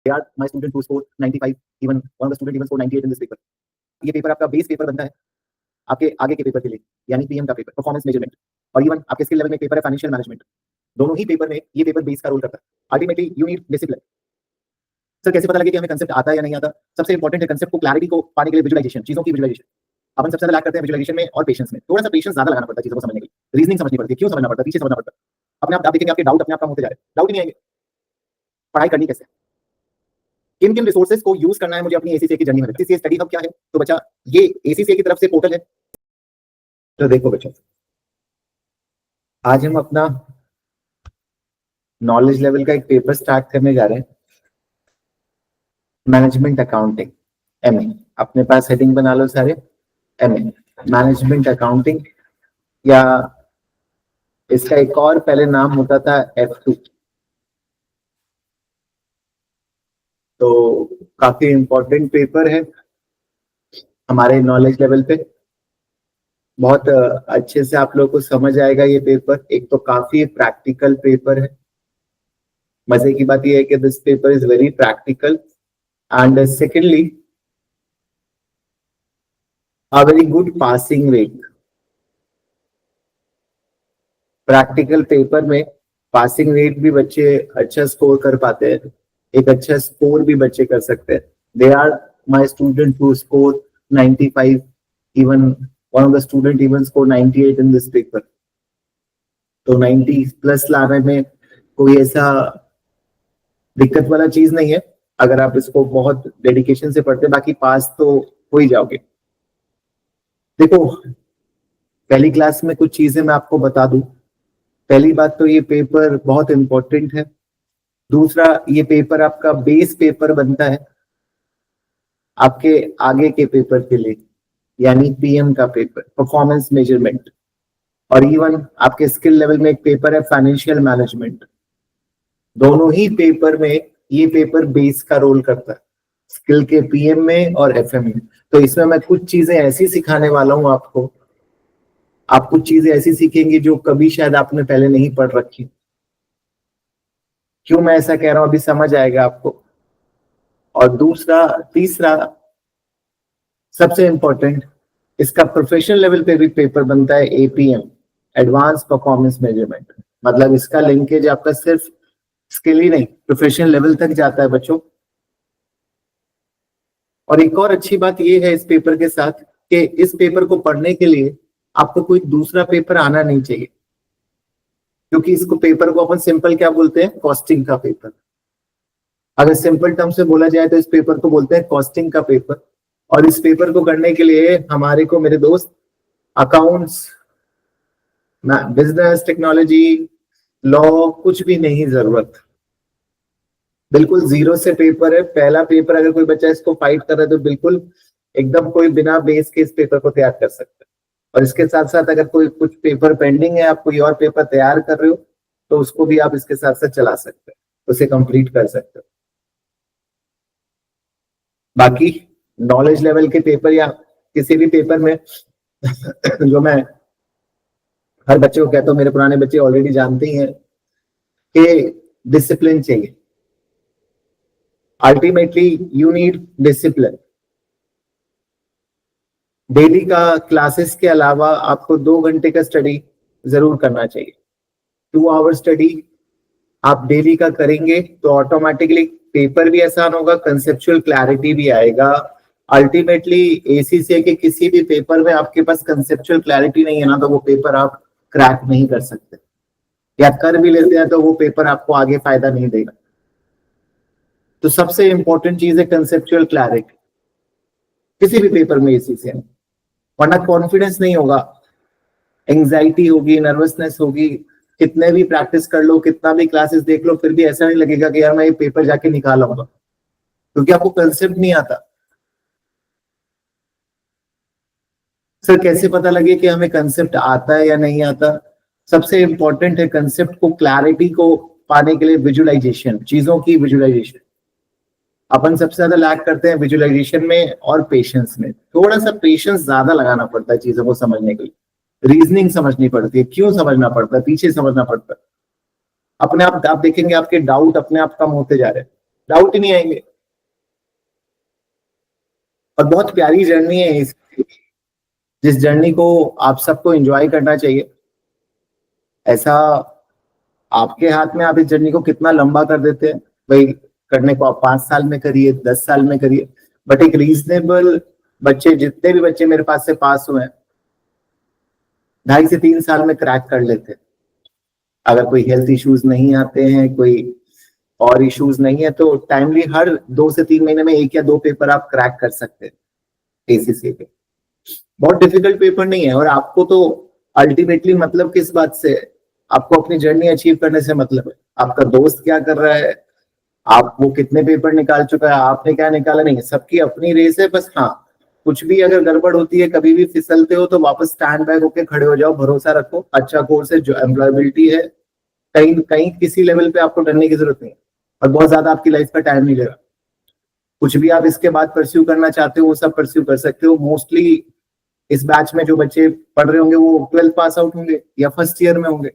They are my student who scored 95, even one of the student even scored 98 in this paper. ये paper आपका base paper बनता है आपके आगे के पेपर के लिए, यानी पीएम का पेपर, परफॉर्मेंस मेजरमेंट, और इवन आपके स्किल लेवल में पेपर है फाइनेंशियल मैनेजमेंट। दोनों ही पेपर में ये पेपर बेस का रोल करता है। Ultimately you need discipline. Sir कैसे पता लगे कि हमें कंसेप्ट आता है या नहीं आता? सबसे इंपॉर्टेंट है कंसेप्ट को क्लैरिटी को पाने के लिए विजुअलाइजेशन, चीजों की विजुअलाइजेशन। अपन सबसे ज्यादा लैक करते हैं विजुअलाइजेशन में और पेशेंस में। थोड़ा सा पेशेंस ज्यादा लगाना पड़ता है चीजों को समझने के लिए, रीजनिंग समझनी पड़ती है, क्यों समझना पड़ता है, पीछे समझना पड़ता है। अपने आप देखेंगे आपके डाउट अपने आप कम होते जा रहे हैं, डाउट ही नहीं आएंगे। पढ़ाई करनी कैसे, किन किन रिसोर्सेज को यूज करना है मुझे अपनी एसीसीए की जर्नी में। एसीसीए स्टडी हब क्या है? तो बच्चा ये एसीसीए की तरफ से पोर्टल है। तो देखो बच्चा, आज हम अपना नॉलेज लेवल का एक पेपर स्टार्ट करने जा रहे हैं, मैनेजमेंट अकाउंटिंग एमए। अपने पास हेडिंग बना लो सारे, एमए मैनेजमेंट अकाउंटिंग, या इसका एक और पहले नाम होता था F2। तो काफी इंपॉर्टेंट पेपर है हमारे नॉलेज लेवल पे। बहुत अच्छे से आप लोगों को समझ आएगा ये पेपर। एक तो काफी प्रैक्टिकल पेपर है। मजे की बात यह है कि this paper is very practical, and secondly a very good passing rate. Practical paper में पासिंग रेट भी बच्चे अच्छा स्कोर कर पाते हैं, एक अच्छा स्कोर भी बच्चे कर सकते हैं। They are my student who score 95, even one of the student even score 98 in this paper. तो 90 प्लस लाने में कोई ऐसा दिक्कत वाला चीज नहीं है अगर आप इसको बहुत डेडिकेशन से पढ़ते हैं, बाकी पास तो हो ही जाओगे। देखो, पहली क्लास में कुछ चीजें मैं आपको बता दूं। पहली बात तो ये पेपर बहुत इंपॉर्टेंट है। दूसरा, ये पेपर आपका बेस पेपर बनता है आपके आगे के पेपर के लिए, यानी पीएम का पेपर, परफॉर्मेंस मेजरमेंट, और इवन आपके स्किल लेवल में एक पेपर है फाइनेंशियल मैनेजमेंट। दोनों ही पेपर में ये पेपर बेस का रोल करता है, स्किल के पीएम में और एफएम में। तो इसमें मैं कुछ चीजें ऐसी सिखाने वाला हूं आपको, आप कुछ चीजें ऐसी सीखेंगे जो कभी शायद आपने पहले नहीं पढ़ रखी। क्यों मैं ऐसा कह रहा हूं अभी समझ आएगा आपको। और दूसरा, तीसरा सबसे इंपॉर्टेंट, इसका प्रोफेशनल लेवल पे भी पेपर बनता है एपीएम, एडवांस परफॉर्मेंस मेजरमेंट। मतलब इसका लिंकेज आपका सिर्फ स्किल ही नहीं, प्रोफेशनल लेवल तक जाता है बच्चों। और एक और अच्छी बात यह है इस पेपर के साथ कि इस पेपर को पढ़ने के लिए आपको कोई दूसरा पेपर आना नहीं चाहिए, क्योंकि इसको पेपर को अपन सिंपल क्या बोलते हैं, कॉस्टिंग का पेपर। अगर सिंपल टर्म से बोला जाए तो इस पेपर को बोलते हैं कॉस्टिंग का पेपर। और इस पेपर को करने के लिए हमारे को, मेरे दोस्त, अकाउंट्स, बिजनेस, टेक्नोलॉजी, लॉ कुछ भी नहीं जरूरत। बिल्कुल जीरो से पेपर है। पहला पेपर अगर कोई बच्चा इसको फाइट कर रहा है तो बिल्कुल एकदम कोई बिना बेस के इस पेपर को तैयार कर सकता है। और इसके साथ साथ अगर कोई कुछ पेपर पेंडिंग है, आप कोई और पेपर तैयार कर रहे हो, तो उसको भी आप इसके साथ साथ चला सकते हैं, उसे कंप्लीट कर सकते हो। बाकी नॉलेज लेवल के पेपर या किसी भी पेपर में जो मैं हर बच्चे को कहता हूं, मेरे पुराने बच्चे ऑलरेडी जानते ही हैं कि डिसिप्लिन चाहिए। Ultimately you need discipline. Daily का क्लासेस के अलावा आपको 2 घंटे का स्टडी जरूर करना चाहिए। 2 आवर स्टडी आप डेली का करेंगे तो ऑटोमेटिकली पेपर भी आसान होगा, कंसेप्चुअल क्लैरिटी भी आएगा। अल्टीमेटली एसीसीए के किसी भी पेपर में आपके पास कंसेप्चुअल क्लैरिटी नहीं है ना, तो वो पेपर आप क्रैक नहीं कर सकते, या कर भी लेते हैं तो वो पेपर आपको आगे फायदा नहीं देगा। तो सबसे इंपॉर्टेंट चीज है कंसेप्चुअल क्लैरिटी किसी भी पेपर में एसीसीए में, वरना कॉन्फिडेंस नहीं होगा, एंजाइटी होगी, नर्वसनेस होगी। कितने भी प्रैक्टिस कर लो, कितना भी क्लासेस देख लो, फिर भी ऐसा नहीं लगेगा कि यार मैं ये पेपर जाके निकाल आऊंगा, क्योंकि आपको कंसेप्ट नहीं आता। सर कैसे पता लगे कि हमें कंसेप्ट आता है या नहीं आता? सबसे इंपॉर्टेंट है कंसेप्ट को, क्लैरिटी को पाने के लिए विजुअलाइजेशन, चीजों की विजुअलाइजेशन। अपन सबसे ज्यादा लैक करते हैं विजुअलाइजेशन में और पेशेंस में। थोड़ा सा पेशेंस ज्यादा लगाना पड़ता है चीजों को समझने के लिए, रीजनिंग समझनी पड़ती है, क्यों समझना पड़ता है, पीछे समझना पड़ता है। अपने आप देखेंगे आपके डाउट अपने आप कम होते जा रहे हैं। डाउट ही नहीं आएंगे। और बहुत प्यारी जर्नी है इस, जिस जर्नी को आप सबको एंजॉय करना चाहिए। ऐसा आपके हाथ में, आप इस जर्नी को कितना लंबा कर देते हैं भाई। करने को आप 5 साल में करिए, 10 साल में करिए, बट एक रीजनेबल बच्चे, जितने भी बच्चे मेरे पास से पास हुए हैं, 2.5 से 3 साल में क्रैक कर लेते हैं। अगर कोई हेल्थ इश्यूज नहीं आते हैं, कोई और इश्यूज नहीं है, तो टाइमली हर 2 से 3 महीने में 1 या 2 पेपर आप क्रैक कर सकते हैं एसीसी के। बहुत डिफिकल्ट पेपर नहीं है। और आपको तो अल्टीमेटली मतलब किस बात से है? आपको अपनी जर्नी अचीव करने से मतलब है। आपका दोस्त क्या कर रहा है, आप वो कितने पेपर निकाल चुका है, आपने क्या निकाला, नहीं, सबकी अपनी रेस है। बस हाँ, कुछ भी अगर गड़बड़ होती है, कभी भी फिसलते हो, तो वापस स्टैंड बैक होकर खड़े हो जाओ, भरोसा रखो, अच्छा कोर्स है, जो एम्प्लॉयबिलिटी है, कहीं कहीं किसी लेवल पे आपको डरने की जरूरत नहीं है। और बहुत ज्यादा आपकी लाइफ का टाइम नहीं लेगा। कुछ भी आप इसके बाद परस्यू करना चाहते हो वो सब परस्यू कर सकते हो। मोस्टली इस बैच में जो बच्चे पढ़ रहे होंगे वो 12th पास आउट होंगे या फर्स्ट ईयर में होंगे।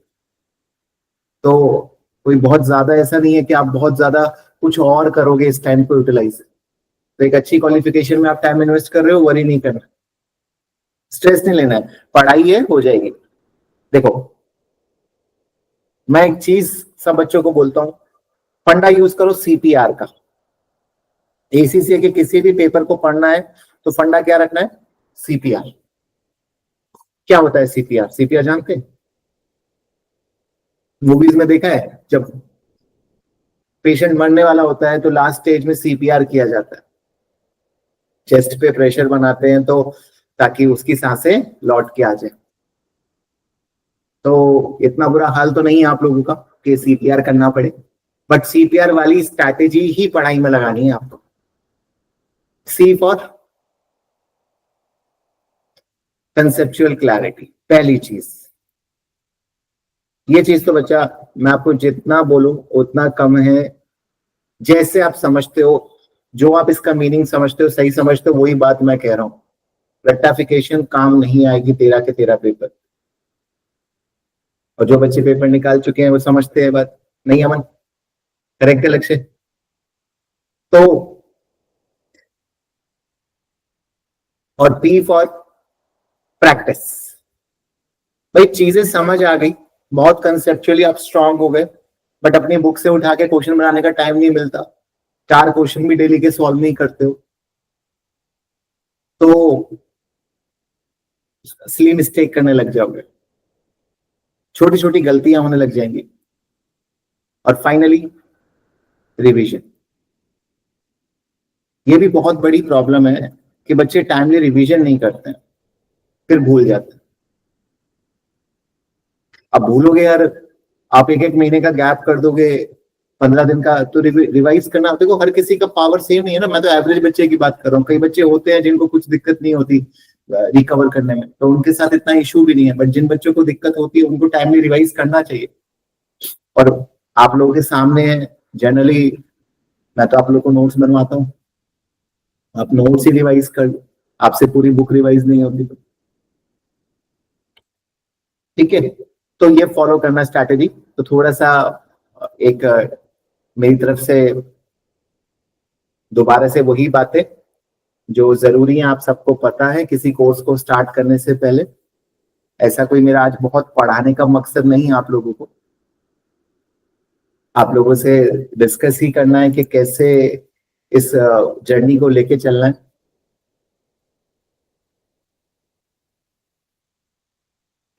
तो कोई बहुत ज्यादा ऐसा नहीं है कि आप बहुत ज्यादा कुछ और करोगे इस टाइम को यूटिलाइज। तो एक अच्छी क्वालिफिकेशन में आप टाइम इन्वेस्ट कर रहे हो, वरी नहीं करना, स्ट्रेस नहीं लेना है, पढ़ाई है, हो जाएगी। देखो, मैं एक चीज सब बच्चों को बोलता हूँ, फंडा यूज करो सीपीआर का। एसीसी के किसी भी पेपर को पढ़ना है तो फंडा क्या रखना है? सीपीआर। क्या होता है सीपीआर? सीपीआर जानते हैं? मूवीज में देखा है, जब पेशेंट मरने वाला होता है तो लास्ट स्टेज में सीपीआर किया जाता है, चेस्ट पे प्रेशर बनाते हैं तो ताकि उसकी सांसें लौट के आ जाए। तो इतना बुरा हाल तो नहीं है आप लोगों का कि सीपीआर करना पड़े, बट सीपीआर वाली स्ट्रैटेजी ही पढ़ाई में लगानी है आपको। सी फॉर कंसेप्चुअल क्लैरिटी, पहली चीज। ये चीज तो बच्चा, मैं आपको जितना बोलूं उतना कम है। जैसे आप समझते हो, जो आप इसका मीनिंग समझते हो, सही समझते हो, वही बात मैं कह रहा हूं। रेक्टाफिकेशन काम नहीं आएगी 13 के 13 पेपर। और जो बच्चे पेपर निकाल चुके हैं वो समझते हैं बात। नहीं अमन, करेक्ट है लक्ष्य? तो और पी फॉर प्रैक्टिस। भाई चीजें समझ आ गई, बहुत कंसेप्चुअली आप स्ट्रांग हो गए, बट अपनी बुक से उठा के क्वेश्चन बनाने का टाइम नहीं मिलता, 4 क्वेश्चन भी डेली के सॉल्व नहीं करते हो, तो असली मिस्टेक करने लग जाओगे, छोटी छोटी गलतियां होने लग जाएंगी। और फाइनली रिवीजन। ये भी बहुत बड़ी प्रॉब्लम है कि बच्चे टाइमली रिवीजन नहीं करते हैं, फिर भूल जाते हैं। अब भूलोगे यार, आप 1 1 महीने का गैप कर दोगे, 15 दिन का, तो रिवाइज करना, देखो हर किसी का पावर सेम नहीं है ना। मैं तो एवरेज बच्चे की बात कर रहा हूँ। कई बच्चे होते हैं जिनको कुछ दिक्कत नहीं होती रिकवर करने में, तो उनके साथ इतना इशू भी नहीं है, बट जिन बच्चों को दिक्कत होती है उनको टाइमली रिवाइज करना चाहिए। और आप लोगों के सामने जनरली मैं तो आप लोग को नोट्स बनवाता हूँ, आप नोट्स ही रिवाइज कर लो, आपसे पूरी बुक रिवाइज नहीं होती तो। ठीक है, तो ये फॉलो करना स्ट्रैटेजी। तो थोड़ा सा एक मेरी तरफ से दोबारा से वही बातें जो जरूरी है, आप सबको पता है किसी कोर्स को स्टार्ट करने से पहले। ऐसा कोई मेरा आज बहुत पढ़ाने का मकसद नहीं है आप लोगों को, आप लोगों से डिस्कस ही करना है कि कैसे इस जर्नी को लेके चलना है।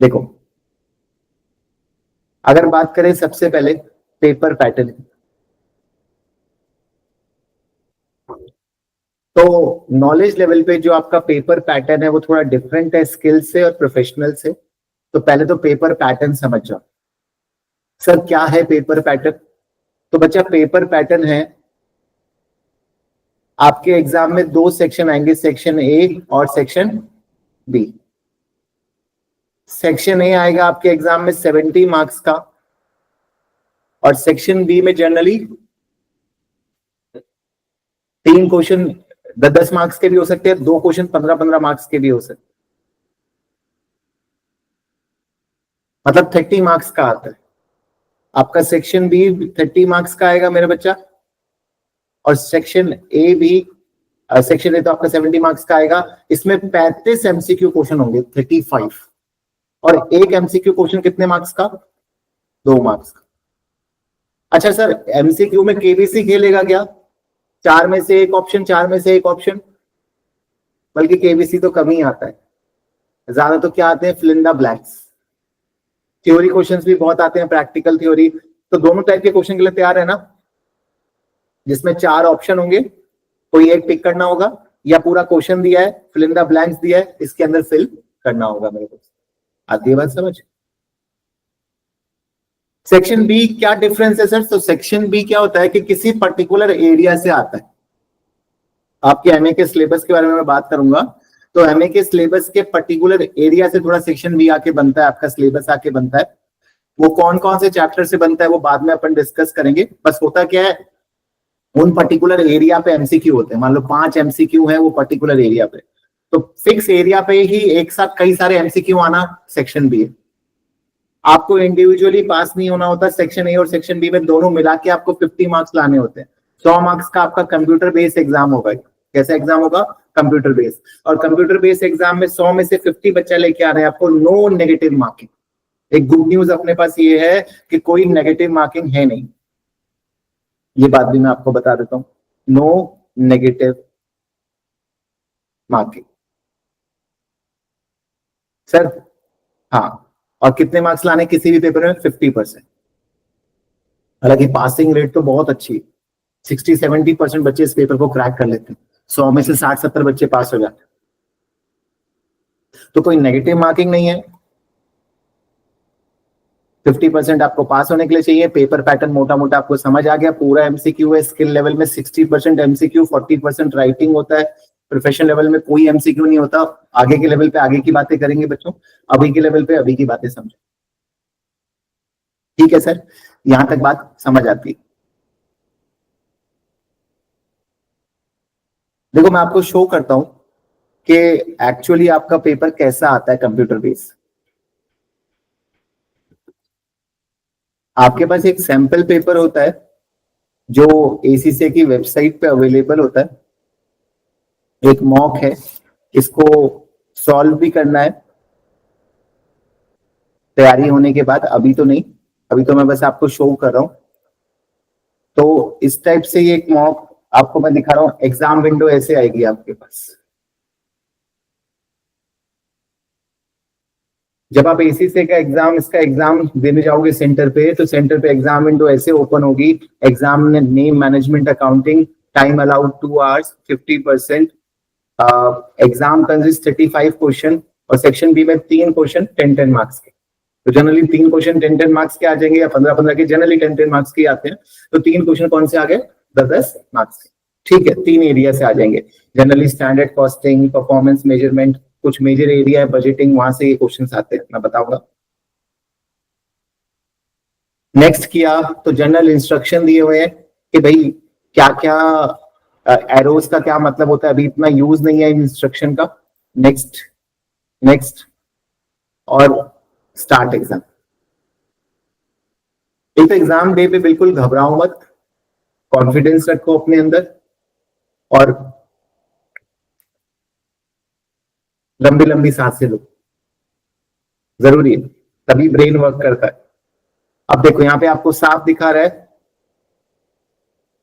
देखो, अगर बात करें सबसे पहले पेपर पैटर्न, तो नॉलेज लेवल पे जो आपका पेपर पैटर्न है वो थोड़ा डिफरेंट है स्किल से और प्रोफेशनल से। तो पहले तो पेपर पैटर्न समझ जाओ। सर क्या है पेपर पैटर्न? तो बच्चा पेपर पैटर्न है, आपके एग्जाम में 2 सेक्शन आएंगे, सेक्शन ए और सेक्शन बी। सेक्शन ए आएगा आपके एग्जाम में 70 मार्क्स का, और सेक्शन बी में जनरली 3 क्वेश्चन 10 10 मार्क्स के भी हो सकते हैं, 2 क्वेश्चन 15 15 मार्क्स के भी हो सकते हैं, मतलब 30 मार्क्स का आता है। आपका सेक्शन बी 30 मार्क्स का आएगा मेरे बच्चा, और सेक्शन ए भी, सेक्शन ए तो आपका 70 मार्क्स का आएगा। इसमें 35 एमसीक्यू क्वेश्चन होंगे, 35, और एक एमसीक्यू क्वेश्चन कितने मार्क्स का? 2 मार्क्स का। अच्छा सर, एमसीक्यू में केबीसी खेलेगा क्या? 4 में से एक ऑप्शन, 4 में से एक ऑप्शन, बल्कि केबीसी तो कम ही आता है, ज्यादा तो क्या आते हैं? Fill in the blanks. Theory questions भी बहुत आते हैं, प्रैक्टिकल थ्योरी। तो दोनों टाइप के क्वेश्चन के लिए तैयार है ना, जिसमें 4 ऑप्शन होंगे, कोई एक टिक करना होगा, या पूरा क्वेश्चन दिया है, फिल इन द ब्लैंक्स दिया है, इसके अंदर फिल करना होगा मेरे को। आती है बात समझ? सेक्शन बी क्या डिफरेंस है सर? तो सेक्शन बी क्या होता है कि किसी पर्टिकुलर एरिया से आता है। आपके एमए के सिलेबस के बारे में मैं बात करूंगा, तो एमए के सिलेबस के पर्टिकुलर एरिया से थोड़ा सेक्शन बी आके बनता है, आपका सिलेबस आके बनता है। वो कौन कौन से चैप्टर से बनता है वो बाद में अपन डिस्कस करेंगे। बस होता क्या है, उन पर्टिकुलर एरिया पे एमसीक्यू होते हैं। मान लो 5 एमसीक्यू है वो पर्टिकुलर एरिया पे, तो फिक्स एरिया पे ही एक साथ कई सारे एमसीक्यू आना सेक्शन बी है। आपको इंडिविजुअली पास नहीं होना होता, सेक्शन ए और सेक्शन बी में दोनों मिला के आपको 50 मार्क्स लाने होते हैं। 100 मार्क्स का आपका कंप्यूटर बेस्ड एग्जाम होगा। कैसा एग्जाम होगा? Computer based. और कंप्यूटर बेस्ड एग्जाम में 100 में से 50 बच्चा लेके आ रहे हैं, आपको नो नेगेटिव मार्किंग। एक गुड न्यूज अपने पास ये है कि कोई नेगेटिव मार्किंग है नहीं, ये बात भी मैं आपको बता देता हूं, नो नेगेटिव मार्किंग सर। हाँ, और कितने मार्क्स लाने किसी भी पेपर में? 50%। हालांकि पासिंग रेट तो बहुत अच्छी है, 60-70% बच्चे इस पेपर को क्रैक कर लेते हैं, 100 में से 60-70 बच्चे पास हो जाते हैं। तो कोई नेगेटिव मार्किंग नहीं है, 50% आपको पास होने के लिए चाहिए। पेपर पैटर्न मोटा मोटा आपको समझ आ गया, पूरा एमसीक्यू है। स्किल लेवल में 60% एमसीक्यू, 40% राइटिंग होता है। प्रोफेशनल लेवल में कोई एमसीक्यू नहीं होता। आगे के लेवल पे आगे की बातें करेंगे बच्चों, अभी के लेवल पे अभी की बातें समझो। ठीक है सर, यहां तक बात समझ आती है? देखो मैं आपको शो करता हूं कि एक्चुअली आपका पेपर कैसा आता है कंप्यूटर बेस्ड। आपके पास एक सैंपल पेपर होता है जो एसीसी की वेबसाइट पे अवेलेबल होता है। एक मॉक है, इसको सॉल्व भी करना है तैयारी होने के बाद, अभी तो नहीं, अभी तो मैं बस आपको शो कर रहा हूं। तो इस टाइप से ये एक मॉक आपको मैं दिखा रहा हूं। एग्जाम विंडो ऐसे आएगी आपके पास। जब आप एसीसी का एग्जाम, इसका एग्जाम देने जाओगे सेंटर पे, तो सेंटर पे एग्जाम विंडो ऐसे ओपन होगी। Enzyme name management accounting, time allowed 2 hours, 50%, exam consist 35 question, और सेक्शन बी में 3 क्वेश्चन 10-10 मार्क्स के। तो जनरली 3 क्वेश्चन 10-10 मार्क्स के आ जाएंगे, या 15-15 के, जनरली 10-10 मार्क्स के आते हैं। तो 3 क्वेश्चन कौन से आ गए? 10-10 मार्क्स के। ठीक है, 3 एरिया से आ जाएंगे। Generally standard costing, performance measurement, कुछ मेजर एरिया है बजटिंग, वहां से ये क्वेश्चन आते हैं, मैं बताऊंगा। नेक्स्ट किया तो जनरल इंस्ट्रक्शन दिए हुए हैं कि भाई क्या क्या एरोज का क्या मतलब होता है, अभी इतना यूज नहीं है इंस्ट्रक्शन का। नेक्स्ट नेक्स्ट और स्टार्ट एग्जाम। एक तो एग्जाम डे पे बिल्कुल घबराओ मत, कॉन्फिडेंस रखो अपने अंदर, और लंबी लंबी सांसें लो, जरूरी है, तभी ब्रेन वर्क करता है। अब देखो यहाँ पे आपको साफ दिखा रहा है।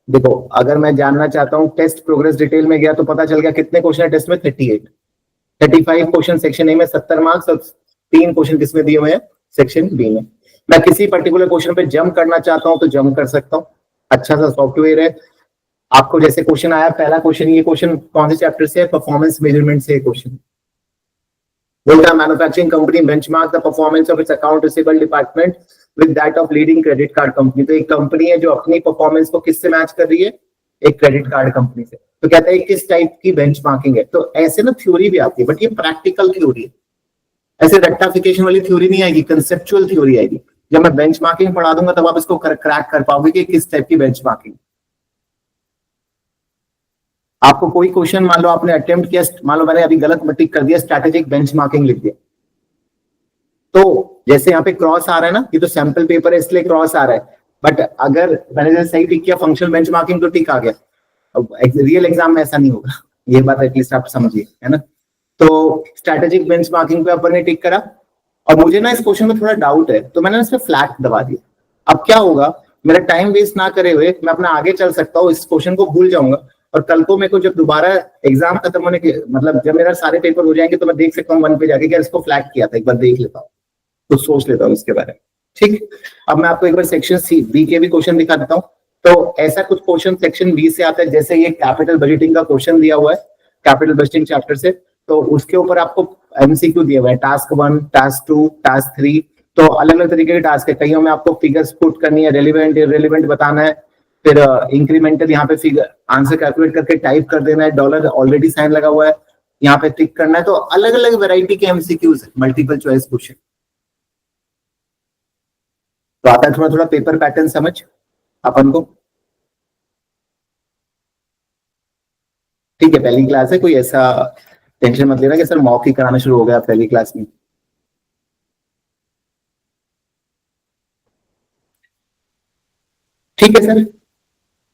देखो अगर मैं जानना चाहता हूँ टेस्ट प्रोग्रेस डिटेल में गया तो पता चल गया कितने क्वेश्चन है टेस्ट में? 38। 35 क्वेश्चन सेक्शन ए में, 70 मार्क्स, और 3 क्वेश्चन किसमें दिए हुए हैं? सेक्शन बी में। मैं किसी पर्टिकुलर क्वेश्चन पे जंप करना चाहता हूं तो जंप कर सकता हूं। अच्छा सा सॉफ्टवेयर है। आपको जैसे क्वेश्चन आया, पहला क्वेश्चन, ये क्वेश्चन कौन से चैप्टर से है? परफॉर्मेंस मेजरमेंट से क्वेश्चन बोलता है, manufacturing company benchmark the performance of its account receivable department with that of leading credit card company. तो एक कंपनी है जो अपनी परफॉर्मेंस को किससे मैच कर रही है? एक क्रेडिट कार्ड कंपनी से। तो कहता है किस टाइप की बेंचमार्किंग है। तो ऐसे ना थ्योरी भी आती है, बट ये प्रैक्टिकल थ्योरी है, ऐसे रेक्टिफिकेशन वाली थ्योरी नहीं आएगी, कंसेप्चुअल थ्योरी आएगी। जब मैं बेंचमार्किंग पढ़ा दूंगा तब आप इसको क्रैक कर पाओगे कि किस टाइप की बेंचमार्किंग। आपको कोई क्वेश्चन मान लो आपने अटेम्प्ट किया, मान लो मैंने अभी गलत टिक कर दिया, स्ट्रैटेजिक बेंचमार्किंग लिख दिया, तो जैसे यहाँ पे क्रॉस आ रहा है ना, ये तो सैंपल पेपर है इसलिए क्रॉस आ रहा है, बट अगर मैंने जैसे सही टिक किया फंक्शनल बेंचमार्किंग तो टिक आ गया। रियल एग्जाम में ऐसा नहीं होगा, ये बात एटलीस्ट आप समझिए, है ना। तो स्ट्रेटेजिक बेंचमार्किंग पे अपन ने टिक करा, और मुझे ना इस क्वेश्चन में थोड़ा डाउट है, तो मैंने इस पे फ्लैग दबा दिया। अब क्या होगा, मेरा टाइम वेस्ट ना करे हुए मैं अपना आगे चल सकता हूँ, इस क्वेश्चन को भूल जाऊंगा, और कल को मेरे को जब दोबारा एग्जाम खत्म होने के मतलब जब मेरा सारे पेपर हो जाएंगे तो मैं देख सकता हूँ वन पे जाके क्या इसको फ्लैग किया था, एक बार देख लेता हूँ, तो सोच लेता हूँ इसके बारे में। ठीक, अब मैं आपको एक बार सेक्शन सी बी के भी क्वेश्चन दिखा देता हूँ। तो ऐसा कुछ क्वेश्चन सेक्शन बी से आता है, जैसे ये कैपिटल बजटिंग का क्वेश्चन दिया हुआ है कैपिटल बजटिंग चैप्टर से, तो उसके ऊपर आपको एमसीक्यू दिया हुआ है, टास्क 1, टास्क 2, टास्क 3। तो अलग अलग तरीके के टास्क है, कईयों में आपको फिगर्स पुट करनी है, रेलिवेंट इररेलेवेंट बताना है, फिर इंक्रीमेंटल यहाँ पे फिगर आंसर कैलकुलेट करके टाइप कर देना है, डॉलर ऑलरेडी साइन लगा हुआ है यहाँ पे टिक करना है। तो अलग अलग वैरायटी के एमसीक्यूज है, मल्टीपल चॉइस क्वेश्चन। तो आता है थोड़ा थोड़ा पेपर पैटर्न समझ अपन को। ठीक है, पहली क्लास है, कोई ऐसा टेंशन मत लेना कि सर मॉक ही कराना शुरू हो गया पहली क्लास में। ठीक है सर,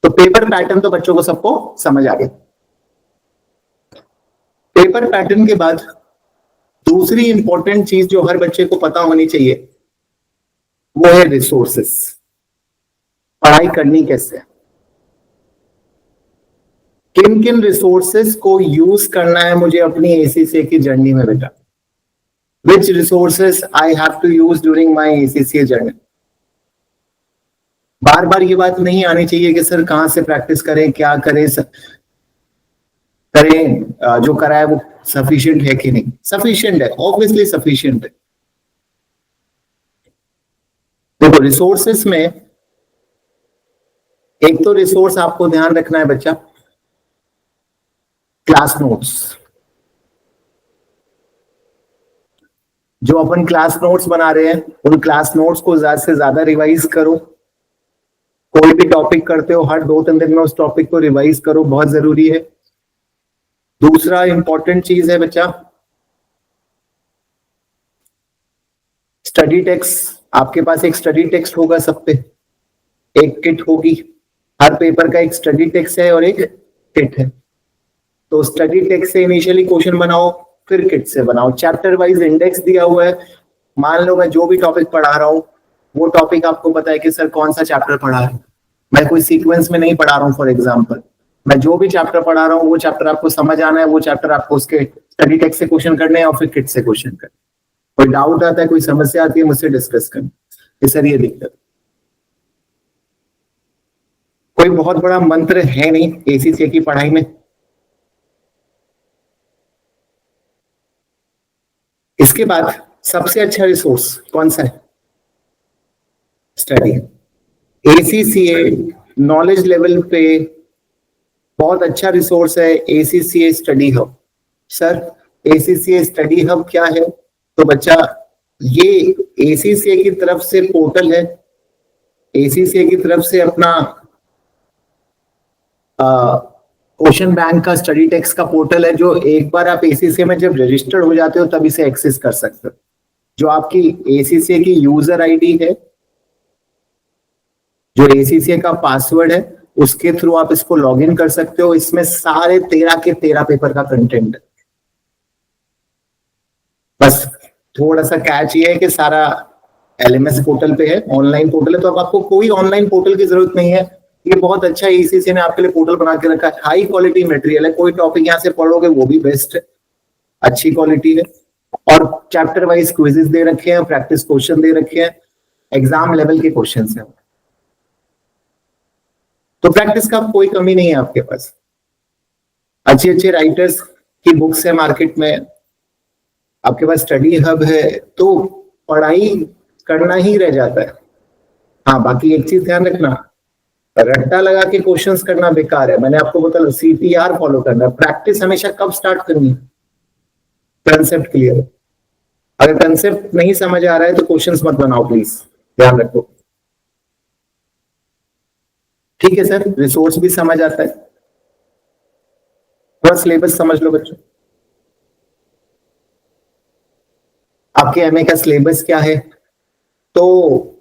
तो पेपर पैटर्न तो बच्चों को सबको समझ आ गया। पेपर पैटर्न के बाद दूसरी इंपॉर्टेंट चीज जो हर बच्चे को पता होनी चाहिए वो है रिसोर्सेस। पढ़ाई करनी कैसे, किन किन रिसोर्सेस को यूज करना है मुझे अपनी एसीसीए की जर्नी में बेटा। Which resources I have to use during my ACCA journey. बार बार ये बात नहीं आनी चाहिए कि सर कहां से प्रैक्टिस करें, क्या करें, करें जो करा है वो सफिशिएंट है कि नहीं। सफिशिएंट है, ऑब्वियसली सफिशिएंट है। देखो रिसोर्सेस में एक तो रिसोर्स आपको ध्यान रखना है बच्चा, क्लास नोट्स। जो अपन क्लास नोट्स बना रहे हैं उन क्लास नोट्स को ज्यादा से ज्यादा रिवाइज करो। कोई भी टॉपिक करते हो हर 2-3 दिन में उस टॉपिक को रिवाइज करो, बहुत जरूरी है। दूसरा इंपॉर्टेंट चीज है बच्चा स्टडी टेक्स्ट। आपके पास एक स्टडी टेक्स्ट होगा सब पे, एक किट होगी, हर पेपर का एक स्टडी टेक्स्ट है और एक किट है। तो स्टडी टेक्स्ट से इनिशियली क्वेश्चन बनाओ, फिर किट से बनाओ। चैप्टर वाइज इंडेक्स दिया हुआ है। मान लो मैं जो भी टॉपिक पढ़ा रहा हूँ वो टॉपिक आपको पता है कि सर कौन सा चैप्टर पढ़ा है, मैं कोई सीक्वेंस में नहीं पढ़ा रहा हूँ। फॉर एग्जाम्पल मैं जो भी चैप्टर पढ़ा रहा हूँ वो चैप्टर आपको समझ आना है, वो चैप्टर आपको उसके स्टडी टेक्स्ट से क्वेश्चन करने हैं और फिर किट से क्वेश्चन करने। कोई डाउट आता है, कोई समस्या आती है, मुझसे डिस्कस करना कि सर ये दिक्कत। कोई बहुत बड़ा मंत्र है नहीं एसीसीए की पढ़ाई में। इसके बाद सबसे अच्छा रिसोर्स कौन सा है, स्टडी। एसीसीए नॉलेज लेवल पे बहुत अच्छा रिसोर्स है ACCA study hub. Sir ACCA study hub क्या है, तो बच्चा ये एसीसीए की तरफ से पोर्टल है, एसीसीए की तरफ से अपना क्वेश्चन बैंक का स्टडी टेक्स्ट का पोर्टल है, जो एक बार आप एसीसीए में जब रजिस्टर्ड हो जाते हो तब इसे एक्सेस कर सकते हो। जो आपकी एसीसीए की यूजर आईडी है, जो एसीसीए का पासवर्ड है, उसके थ्रू आप इसको लॉगिन कर सकते हो। इसमें सारे 13 के 13 पेपर का कंटेंट है। बस थोड़ा सा कैच ये है कि सारा एलएमएस पोर्टल पे है, ऑनलाइन पोर्टल है, तो अब आपको कोई ऑनलाइन पोर्टल की जरूरत नहीं है। ये बहुत अच्छा एसीसीए ने आपके लिए पोर्टल बना के रखा है। हाई क्वालिटी मटेरियल है, कोई टॉपिक यहाँ से पढ़ोगे वो भी बेस्ट है, अच्छी क्वालिटी है। और चैप्टर वाइज क्विजेस दे रखे हैं, प्रैक्टिस क्वेश्चन दे रखे हैं, एग्जाम लेवल के क्वेश्चन है। तो प्रैक्टिस का कोई कमी नहीं है आपके पास। अच्छे अच्छे राइटर्स की बुक्स है मार्केट में, आपके पास स्टडी हब है, तो पढ़ाई करना ही रह जाता है। हाँ बाकी एक चीज ध्यान रखना, रट्टा लगा के क्वेश्चंस करना बेकार है। मैंने आपको बताया सीपीआर फॉलो करना है। प्रैक्टिस हमेशा कब स्टार्ट करनी है, कंसेप्ट क्लियर। अगर कंसेप्ट नहीं समझ आ रहा है तो क्वेश्चंस मत बनाओ प्लीज, ध्यान रखो। ठीक है सर, रिसोर्स भी समझ आता है, थोड़ा सिलेबस समझ लो बच्चों। आपके एमए का सिलेबस क्या है, तो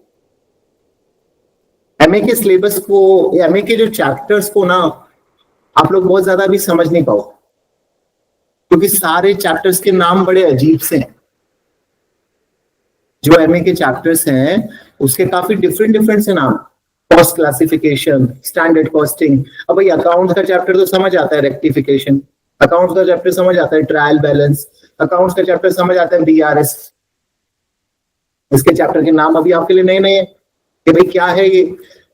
एमए के सिलेबस को, एमए के जो चैप्टर्स को ना आप लोग बहुत ज्यादा भी समझ नहीं पाओ, क्योंकि सारे चैप्टर्स के नाम बड़े अजीब से हैं। जो एमए के चैप्टर्स हैं उसके काफी डिफरेंट डिफरेंट से नाम, कॉस्ट क्लासिफिकेशन, स्टैंडर्ड कॉस्टिंग। अब भाई अकाउंट्स का चैप्टर तो समझ आता है, रेक्टिफिकेशन, अकाउंट्स का चैप्टर समझ आता है, ट्रायल बैलेंस, अकाउंट्स का चैप्टर समझ आता है, बीआरएस। इसके चैप्टर के नाम अभी आपके लिए नए नए हैं कि भाई क्या है ये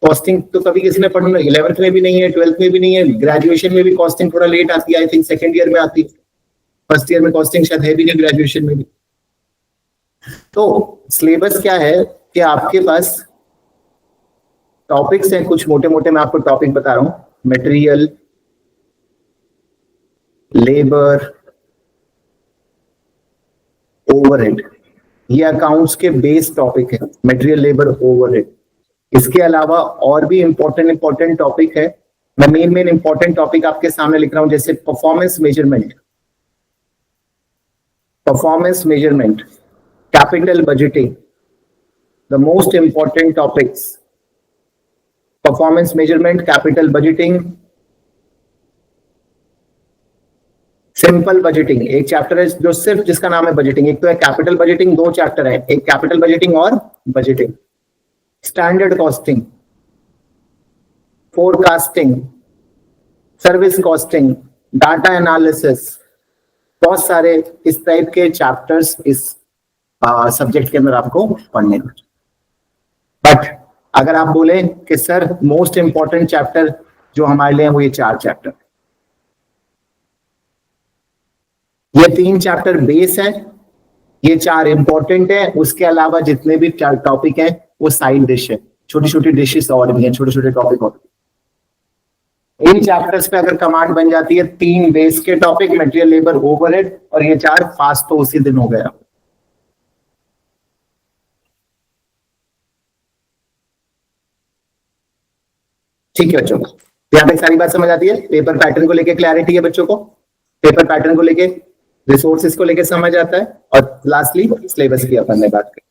कॉस्टिंग। तो कभी किसी ने पढ़ना 11th में भी नहीं है, 12th में भी नहीं है, ग्रेजुएशन में भी कॉस्टिंग थोड़ा लेट आती है, आई थिंक सेकंड ईयर में आती है, फर्स्ट ईयर में कॉस्टिंग शायद है भी नहीं, ग्रेजुएशन में भी। तो सिलेबस क्या है कि आपके पास टॉपिक्स हैं कुछ मोटे मोटे, मैं आपको टॉपिक बता रहा हूं। मटेरियल, लेबर, ओवरहेड, ये अकाउंट्स के बेस टॉपिक है, मटेरियल, लेबर, ओवरहेड। इसके अलावा और भी इंपॉर्टेंट टॉपिक है। मैं मेन इंपॉर्टेंट टॉपिक आपके सामने लिख रहा हूं, जैसे performance measurement, capital budgeting, the most important topics, performance measurement, capital budgeting, simple budgeting. एक चैप्टर है जो सिर्फ जिसका नाम है बजटिंग, एक तो है कैपिटल बजटिंग, दो चैप्टर है, एक कैपिटल बजटिंग और budgeting. Standard costing, forecasting, service costing, data analysis, बहुत सारे इस टाइप के चैप्टर्स इस सब्जेक्ट के अंदर आपको पढ़ने। बट अगर आप बोले कि सर मोस्ट इंपॉर्टेंट चैप्टर जो हमारे लिए वो ये 4 चैप्टर, ये 3 चैप्टर बेस है, ये 4 इंपॉर्टेंट है, उसके अलावा जितने भी टॉपिक हैं वो साइड डिश है, छोटी छोटी डिशेस और भी हैं, छोटे छोटे टॉपिक और। इन चैप्टर्स पे अगर कमांड बन जाती है 3 बेस के टॉपिक, मटेरियल, लेबर, ओवरहेड, और ये 4 पास तो उसी दिन हो गया। ठीक है बच्चों, यहाँ पे सारी बात समझ आती है। पेपर पैटर्न को लेके क्लैरिटी है बच्चों को, पेपर पैटर्न को लेके, रिसोर्सेज को लेके समझ आता है, और लास्टली सिलेबस की अपन ने बात की।